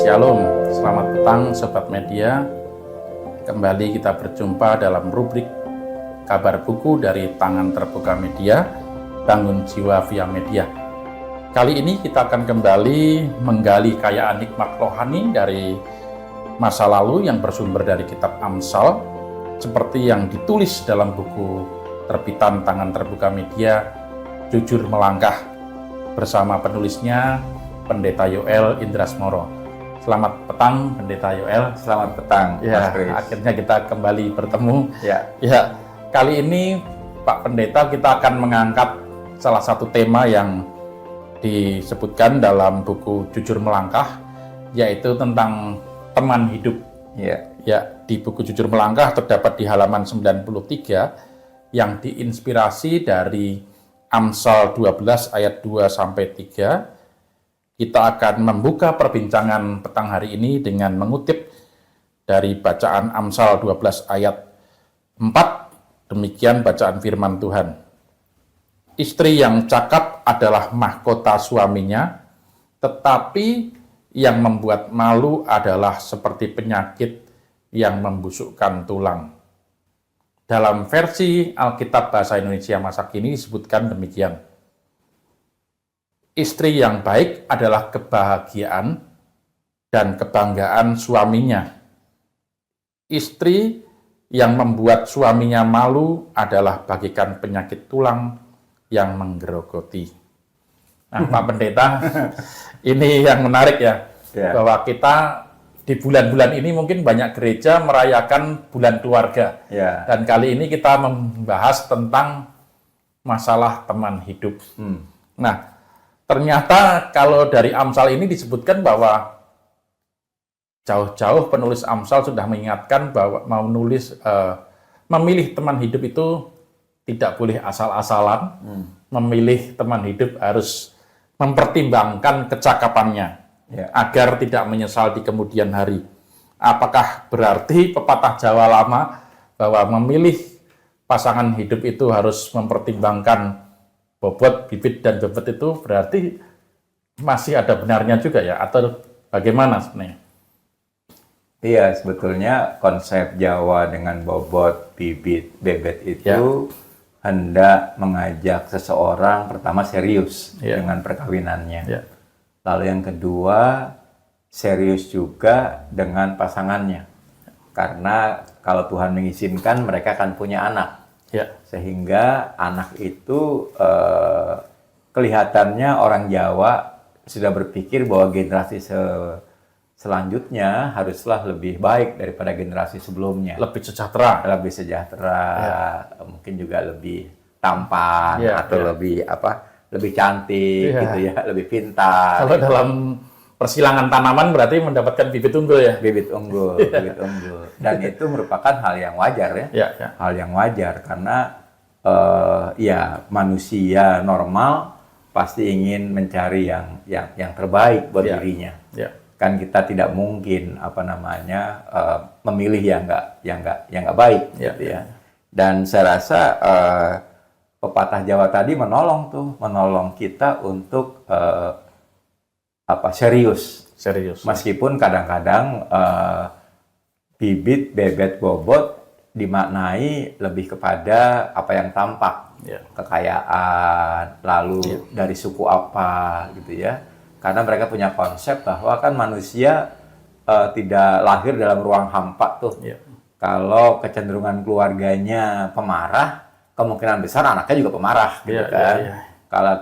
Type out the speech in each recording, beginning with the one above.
Shalom, selamat petang Sobat Media. Kembali kita berjumpa dalam rubrik Kabar Buku dari Tangan Terbuka Media, Bangun Jiwa via Media. Kali ini kita akan kembali menggali kekayaan hikmat rohani dari masa lalu yang bersumber dari kitab Amsal, seperti yang ditulis dalam buku terbitan Tangan Terbuka Media, Jujur Melangkah, bersama penulisnya Pendeta Yoel Indrasmoro. Selamat petang, Pendeta Yoel. Selamat petang, Ya, Mas Kris. akhirnya kita kembali bertemu. Ya. Kali ini Pak Pendeta kita akan mengangkat salah satu tema yang disebutkan dalam buku Jujur Melangkah, yaitu tentang teman hidup. Ya. Di buku Jujur Melangkah terdapat di halaman 93 yang diinspirasi dari Amsal 12 ayat 2 sampai 3. Kita akan membuka perbincangan petang hari ini dengan mengutip dari bacaan Amsal 12 ayat 4. Demikian bacaan firman Tuhan. Istri yang cakap adalah mahkota suaminya, tetapi yang membuat malu adalah seperti penyakit yang membusukkan tulang. Dalam versi Alkitab Bahasa Indonesia masa kini disebutkan demikian. Istri yang baik adalah kebahagiaan dan kebanggaan suaminya. Istri yang membuat suaminya malu adalah bagikan penyakit tulang yang menggerogoti. Nah, Pak Pendeta, ini yang menarik ya, bahwa kita di bulan-bulan ini mungkin banyak gereja merayakan bulan keluarga. Dan kali ini kita membahas tentang masalah teman hidup. Nah, ternyata kalau dari Amsal ini disebutkan bahwa jauh-jauh penulis Amsal sudah mengingatkan bahwa memilih teman hidup itu tidak boleh asal-asalan. Memilih teman hidup harus mempertimbangkan kecakapannya agar tidak menyesal di kemudian hari. Apakah berarti pepatah Jawa lama bahwa memilih pasangan hidup itu harus mempertimbangkan bobot, bibit, dan bobot itu berarti masih ada benarnya juga ya? Atau bagaimana sebenarnya? Iya, sebetulnya konsep Jawa dengan bobot, bibit, bebet itu hendak mengajak seseorang pertama serius dengan perkawinannya. Lalu yang kedua, serius juga dengan pasangannya. Karena kalau Tuhan mengizinkan, mereka akan punya anak. Sehingga anak itu kelihatannya orang Jawa sudah berpikir bahwa generasi selanjutnya haruslah lebih baik daripada generasi sebelumnya. Lebih sejahtera. Lebih sejahtera, mungkin juga lebih tampan atau lebih cantik gitu ya, lebih pintar. Kalau dalam persilangan tanaman berarti mendapatkan bibit unggul ya? Bibit unggul, bibit unggul. Dan itu merupakan hal yang wajar ya. Hal yang wajar karena manusia normal pasti ingin mencari yang terbaik buat dirinya. Kan kita tidak mungkin memilih yang nggak baik gitu ya. Dan saya rasa pepatah Jawa tadi menolong kita untuk serius. Meskipun kadang-kadang bibit, bebet, bobot dimaknai lebih kepada apa yang tampak, kekayaan, lalu dari suku apa gitu ya. Karena mereka punya konsep bahwa kan manusia tidak lahir dalam ruang hampa tuh. Kalau kecenderungan keluarganya pemarah, kemungkinan besar anaknya juga pemarah gitu kan. Kalau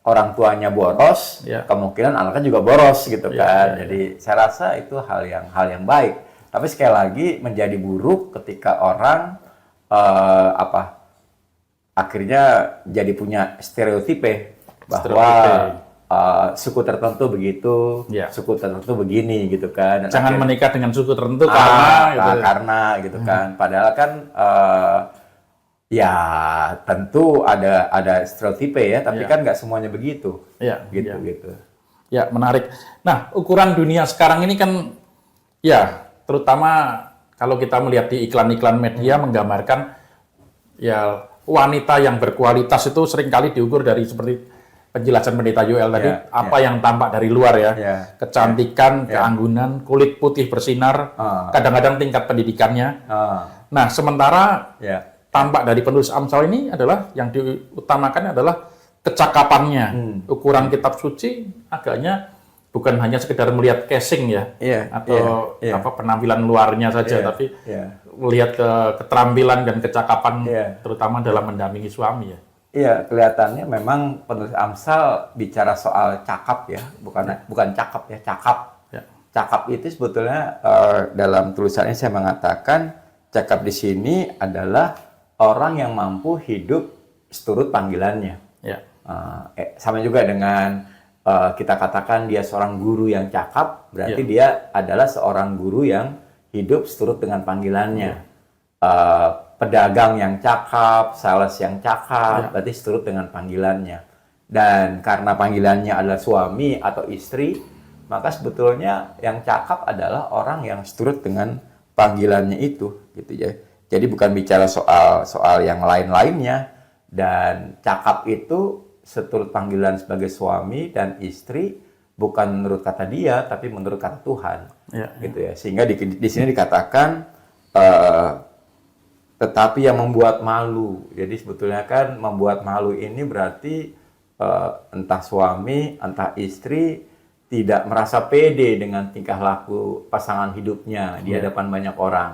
orang tuanya boros, kemungkinan anaknya juga boros gitu kan. Jadi saya rasa itu hal yang baik. Tapi sekali lagi menjadi buruk ketika orang akhirnya jadi punya stereotipe bahwa suku tertentu begitu, suku tertentu begini gitu kan. Dan jangan menikah dengan suku tertentu karena gitu kan. Padahal kan tentu ada stereotipe ya, tapi kan nggak semuanya begitu. Gitu. Ya, menarik. Nah, ukuran dunia sekarang ini kan terutama kalau kita melihat di iklan-iklan media menggambarkan wanita yang berkualitas itu seringkali diukur dari seperti penjelasan Pendeta Yoel tadi, Ya, apa yang tampak dari luar ya, Ya. kecantikan, keanggunan, kulit putih bersinar, kadang-kadang tingkat pendidikannya. Nah, sementara Ya. tampak dari penulis Amsal ini adalah yang diutamakan adalah kecakapannya. Ukuran kitab suci agaknya bukan hanya sekedar melihat casing ya, atau penampilan luarnya saja, tapi melihat keterampilan dan kecakapan, terutama dalam mendampingi suami ya. Iya, kelihatannya memang penulis Amsal bicara soal cakap ya, bukan cakap ya, cakap. Ya. Cakap itu sebetulnya dalam tulisannya saya mengatakan cakap di sini adalah orang yang mampu hidup seturut panggilannya. Ya. Sama juga dengan kita katakan dia seorang guru yang cakap, berarti dia adalah seorang guru yang hidup seturut dengan panggilannya. Pedagang yang cakap, sales yang cakap, berarti seturut dengan panggilannya. Dan karena panggilannya adalah suami atau istri, maka sebetulnya yang cakap adalah orang yang seturut dengan panggilannya itu, gitu ya. Jadi bukan bicara soal yang lain-lainnya. Dan cakap itu seturut panggilan sebagai suami dan istri bukan menurut kata dia, tapi menurut kata Tuhan, gitu ya. Sehingga di sini dikatakan tetapi yang membuat malu. Jadi sebetulnya kan membuat malu ini berarti entah suami, entah istri tidak merasa pede dengan tingkah laku pasangan hidupnya di hadapan banyak orang.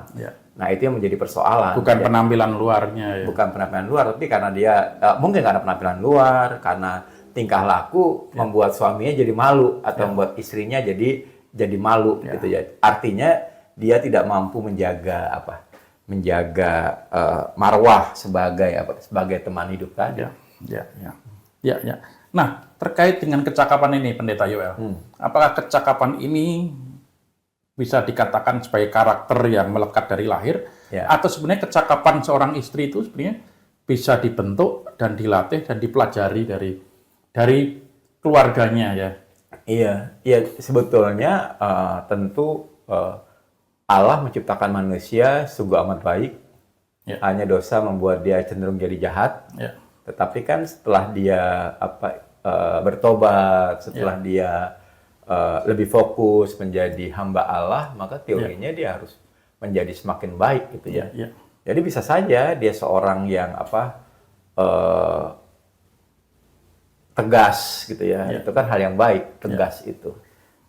Nah, itu yang menjadi persoalan. Bukan penampilan luarnya ya. Bukan penampilan luar, tapi karena dia mungkin karena penampilan luar, karena tingkah laku membuat suaminya jadi malu atau membuat istrinya jadi malu gitu ya. Artinya dia tidak mampu menjaga marwah sebagai teman hidup tadi. Ya. Nah, terkait dengan kecakapan ini, Pendeta Yoel, apakah kecakapan ini bisa dikatakan sebagai karakter yang melekat dari lahir, atau sebenarnya kecakapan seorang istri itu sebenarnya bisa dibentuk dan dilatih dan dipelajari dari keluarganya ya? Iya, sebetulnya tentu Allah menciptakan manusia sungguh amat baik. Hanya dosa membuat dia cenderung jadi jahat. Tetapi kan setelah dia bertobat, setelah dia lebih fokus menjadi hamba Allah, maka teorinya dia harus menjadi semakin baik gitu ya. Jadi bisa saja dia seorang yang tegas gitu ya. Itu kan hal yang baik, tegas itu.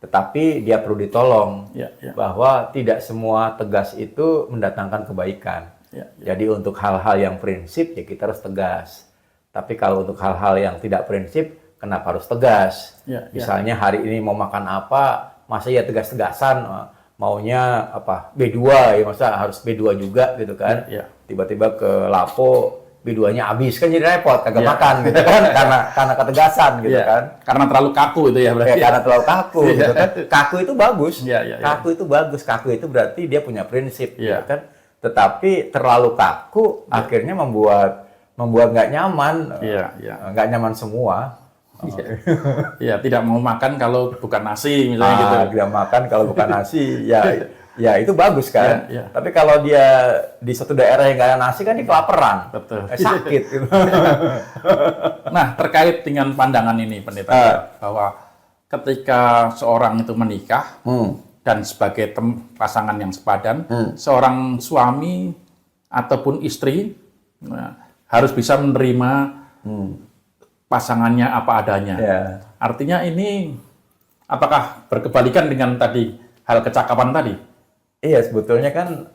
Tetapi dia perlu ditolong bahwa tidak semua tegas itu mendatangkan kebaikan. Jadi untuk hal-hal yang prinsip ya kita harus tegas. Tapi kalau untuk hal-hal yang tidak prinsip, kenapa harus tegas? Misalnya hari ini mau makan apa, masa ya tegas-tegasan, maunya B2 ya, masa harus B2 juga gitu kan? Tiba-tiba ke Lapo B2-nya habis kan jadi repot, kagak makan gitu kan, karena ketegasan gitu kan. Karena terlalu kaku itu ya berarti. Karena terlalu kaku gitu kan. Kaku itu bagus. Kaku itu bagus. Kaku itu berarti dia punya prinsip gitu kan. Tetapi terlalu kaku akhirnya membuat nggak nyaman. Nggak nyaman semua. Tidak mau makan kalau bukan nasi misalnya gitu. Tidak makan kalau bukan nasi, ya itu bagus kan. Tapi kalau dia di suatu daerah yang nggak ada nasi kan dia kelaparan. Betul. Sakit. Gitu. Nah, terkait dengan pandangan ini, Pendeta, bahwa ketika seorang itu menikah dan sebagai pasangan yang sepadan, seorang suami ataupun istri harus bisa menerima pasangannya apa adanya. Artinya ini apakah berkebalikan dengan tadi hal kecakapan tadi? Iya, sebetulnya kan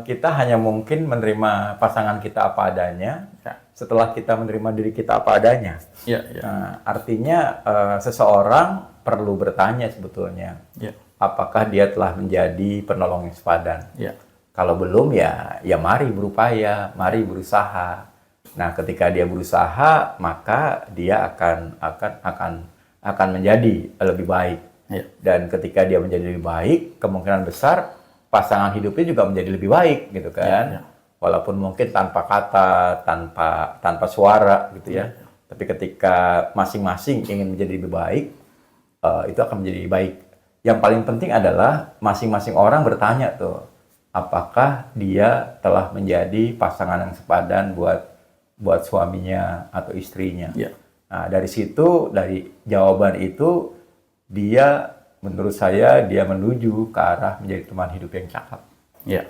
kita hanya mungkin menerima pasangan kita apa adanya setelah kita menerima diri kita apa adanya. Artinya seseorang perlu bertanya sebetulnya, apakah dia telah menjadi penolong yang sepadan. Kalau belum ya mari berupaya, mari berusaha. Nah, ketika dia berusaha, maka dia akan menjadi lebih baik. Dan ketika dia menjadi lebih baik, kemungkinan besar pasangan hidupnya juga menjadi lebih baik, gitu kan? Walaupun mungkin tanpa kata, tanpa suara, gitu ya. Tapi ketika masing-masing ingin menjadi lebih baik, itu akan menjadi baik. Yang paling penting adalah masing-masing orang bertanya tuh, apakah dia telah menjadi pasangan yang sepadan buat suaminya atau istrinya. Nah, dari situ, dari jawaban itu, menurut saya, dia menuju ke arah menjadi teman hidup yang cakap. Ya,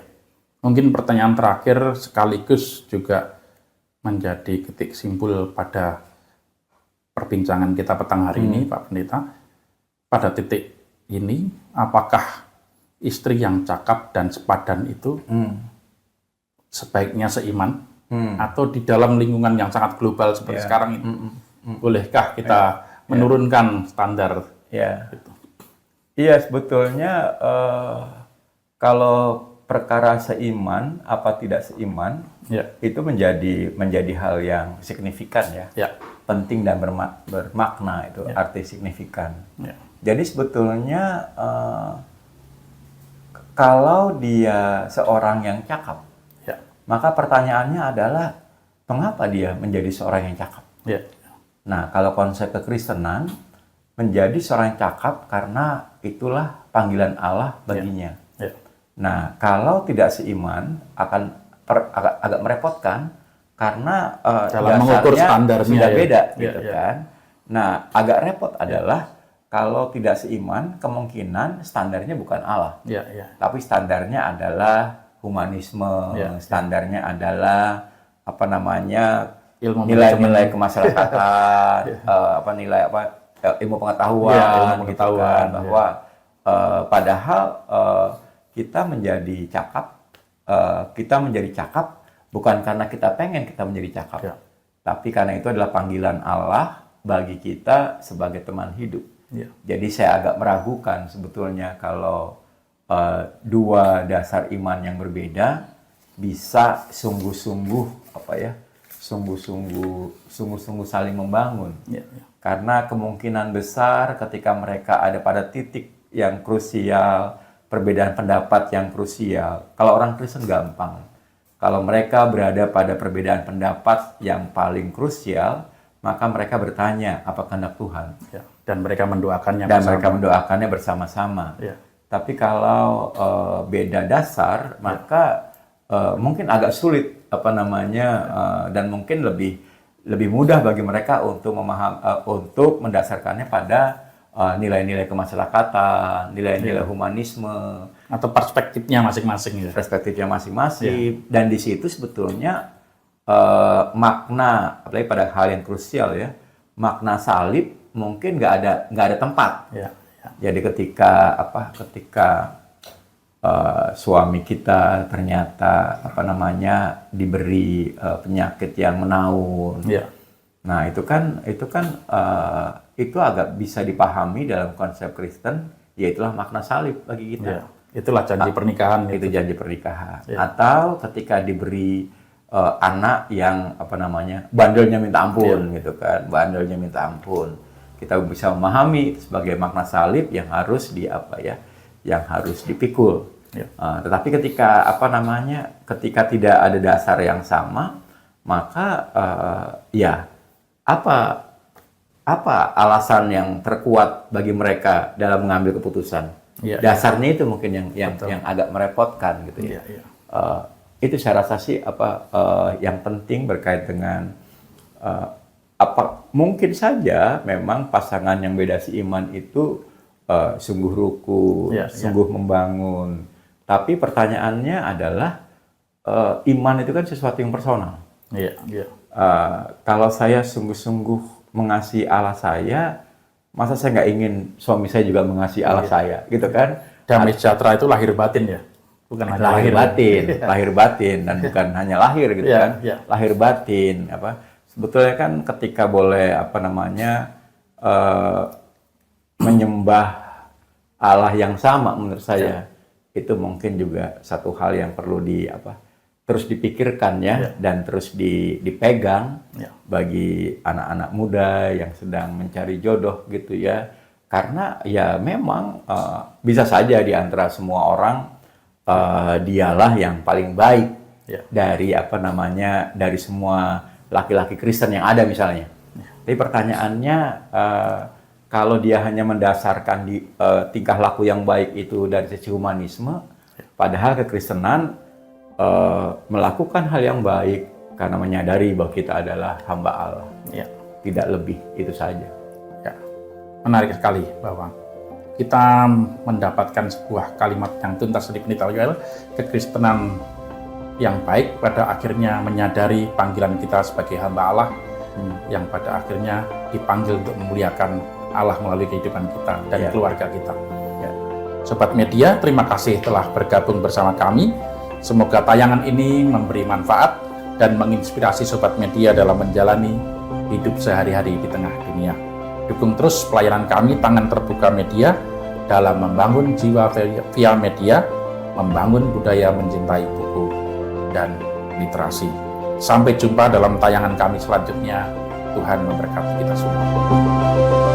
mungkin pertanyaan terakhir sekaligus juga menjadi titik simpul pada perbincangan kita petang hari ini, Pak Pendeta. Pada titik ini, apakah istri yang cakap dan sepadan itu sebaiknya seiman, atau di dalam lingkungan yang sangat global seperti sekarang ini, bolehkah kita menurunkan standar? Gitu? Iya, sebetulnya kalau perkara seiman apa tidak seiman itu menjadi hal yang signifikan penting dan bermakna, itu arti signifikan. Jadi sebetulnya kalau dia seorang yang cakap, maka pertanyaannya adalah mengapa dia menjadi seorang yang cakap? Nah, kalau konsep kekristenan, menjadi seorang yang cakap karena itulah panggilan Allah baginya. Nah, kalau tidak seiman akan agak merepotkan karena dasarnya sudah beda, gitu kan. Nah, agak repot adalah kalau tidak seiman, kemungkinan standarnya bukan Allah, tapi standarnya adalah humanisme, standarnya adalah nilai-nilai kemasyarakatan, ilmu pengetahuan, gitu kan, bahwa padahal kita menjadi cakap bukan karena kita pengen kita menjadi cakap, tapi karena itu adalah panggilan Allah bagi kita sebagai teman hidup. Jadi saya agak meragukan sebetulnya kalau dua dasar iman yang berbeda bisa sungguh-sungguh saling membangun. Karena kemungkinan besar ketika mereka ada pada titik yang krusial, perbedaan pendapat yang krusial. Kalau orang Kristen gampang. Kalau mereka berada pada perbedaan pendapat yang paling krusial, maka mereka bertanya apa kehendak Tuhan. Dan mereka mendoakannya bersama-sama. Tapi kalau beda dasar, maka mungkin agak sulit dan mungkin lebih mudah bagi mereka untuk untuk mendasarkannya pada nilai-nilai kemasyarakatan, nilai-nilai humanisme, atau perspektifnya masing-masing. Dan di situ sebetulnya makna, apalagi pada hal yang krusial makna salib mungkin nggak ada tempat. Jadi ketika suami kita ternyata diberi penyakit yang menaun. Nah, itu agak bisa dipahami dalam konsep Kristen, yaitulah makna salib bagi kita. Itulah janji pernikahan. Itu janji pernikahan. Atau ketika diberi anak yang bandelnya minta ampun, gitu kan, bandelnya minta ampun. Kita bisa memahami sebagai makna salib yang harus yang harus dipikul. Tetapi ketika ketika tidak ada dasar yang sama, maka apa alasan yang terkuat bagi mereka dalam mengambil keputusan? Dasarnya itu mungkin yang agak merepotkan, gitu. Itu saya rasa sih yang penting berkait dengan mungkin saja memang pasangan yang beda seiman itu sungguh rukun, sungguh membangun. Tapi pertanyaannya adalah iman itu kan sesuatu yang personal. Kalau saya sungguh-sungguh mengasihi Allah saya, masa saya nggak ingin suami saya juga mengasihi Allah saya, gitu kan? Damai sejahtera itu lahir batin, bukan hanya lahir batin dan bukan hanya lahir, gitu kan? Lahir batin, sebetulnya kan ketika boleh menyembah Allah yang sama, menurut saya itu mungkin juga satu hal yang perlu terus dipikirkan dan terus dipegang bagi anak-anak muda yang sedang mencari jodoh, gitu ya. Karena memang bisa saja di antara semua orang dialah yang paling baik dari dari semua laki-laki Kristen yang ada misalnya. Tapi pertanyaannya kalau dia hanya mendasarkan tingkah laku yang baik itu dari sisi humanisme, padahal kekristenan melakukan hal yang baik karena menyadari bahwa kita adalah hamba Allah. tidak lebih, itu saja. Ya, menarik sekali bahwa kita mendapatkan sebuah kalimat yang tuntas dari Pendeta Yoel, kekristenan yang baik pada akhirnya menyadari panggilan kita sebagai hamba Allah, yang pada akhirnya dipanggil untuk memuliakan Allah melalui kehidupan kita dan keluarga kita. Ya. Sobat media, terima kasih telah bergabung bersama kami. Semoga tayangan ini memberi manfaat dan menginspirasi sobat media dalam menjalani hidup sehari-hari di tengah dunia. Dukung terus pelayanan kami Tangan Terbuka Media dalam membangun jiwa via media, membangun budaya mencintai buku dan literasi. Sampai jumpa dalam tayangan kami selanjutnya. Tuhan memberkati kita semua.